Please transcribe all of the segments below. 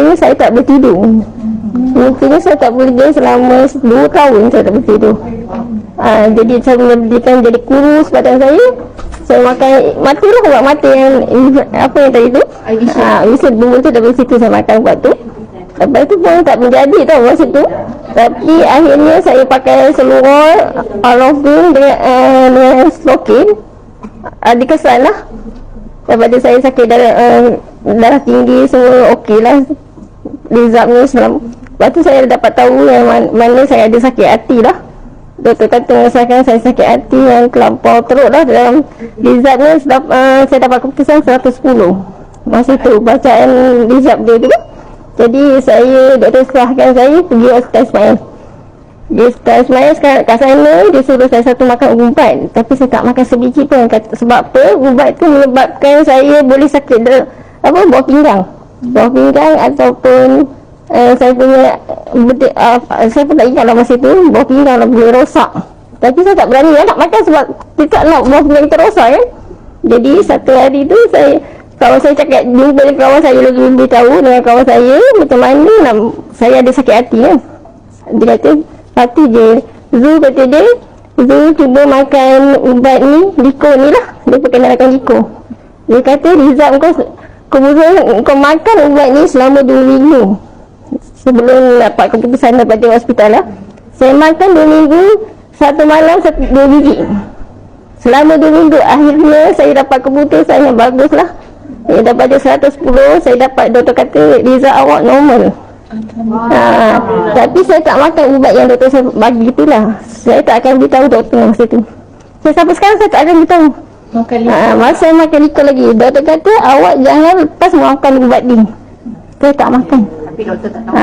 ni saya tak boleh tidur. Mungkin saya tak boleh tidur selama 2 tahun saya tak boleh tidur. Jadi saya menjadikan jadi kurus badan saya. Saya makan, matilah ubat mata yang apa yang tadi tu. Bisa dulu tu dari situ saya makan ubat tu. Lepas tu pun tak menjadi tau masa tu. Tapi akhirnya saya pakai seluruh Alofin dengan Slokin. Dikesan lah. Lepas tu saya sakit darah tinggi semua okey lah. Result ni selama. Lepas tu saya dapat tahu yang mana saya ada sakit hati lah. Doktor kata saya sakit hati yang terlampau teruk lah. Dalam result ni saya dapat keputusan 110 masa tu bacaan result dia tu. Jadi doktor serahkan saya pergi Hospital Ismail. Di Hospital Ismail kat sana dia suruh saya satu makan ubat. Tapi saya tak makan sebiji pun. Sebab apa? Ubat tu menyebabkan saya boleh sakit bawah pinggang. Bawah pinggang ataupun saya punya saya pun tak ingat lah masa tu bawah pinggang lah boleh rosak. Tapi saya tak berani nak makan sebab kita tak nak bawah pinggang kita rosak kan. Jadi satu hari tu kawan saya cakap, jumpa dengan kawan saya lagi beritahu dengan kawan saya macam mana saya ada sakit hati kan. Dia kata hati je Zul, kata dia Zul cuba makan ubat ni, Liko ni lah, dia perkenalkan Liko. Dia kata Rizal kau makan ubat ni selama 2 minggu sebelum dapat keputusan daripada hospital lah. Saya makan 2 minggu, satu malam 2 biji. Selama 2 minggu akhirnya saya dapat keputusan yang bagus lah. Daripada 110 saya dapat doktor kata result awak normal. Tapi saya tak makan ubat yang doktor saya bagi itulah. Saya tak akan beritahu doktor masa tu. Sampai sekarang saya tak akan beritahu. Masa saya makan Liko lagi, doktor kata awak jangan lepas makan ubat ni. Saya tak makan. Tapi doktor tak tahu.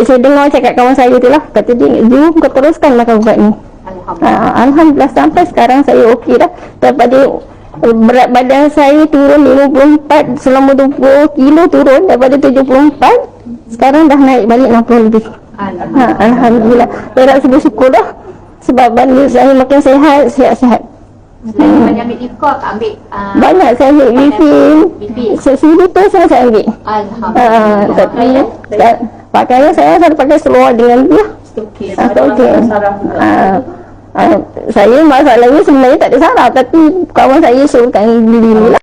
Saya dengar cakap kawan saya tu lah. Kata dia, jom kau teruskan makan ubat ni. Alhamdulillah sampai sekarang saya okey dah. Daripada berat badan saya turun 54, selama 20 kilo turun daripada 74, sekarang dah naik balik 60 lebih. Alhamdulillah. Saya nak syukur dah sebab badan saya makin sihat-sihat. Banyak ambil Liko tak ambil? Banyak saya ambil Bifin. Sesuatu tu saya ambil. Alhamdulillah. Tapi pakaian saya pakai seluar dengan dia. Okey. Saya masalahnya sebenarnya tak ada saraf, tapi kawan saya suruhkan beli ni lah.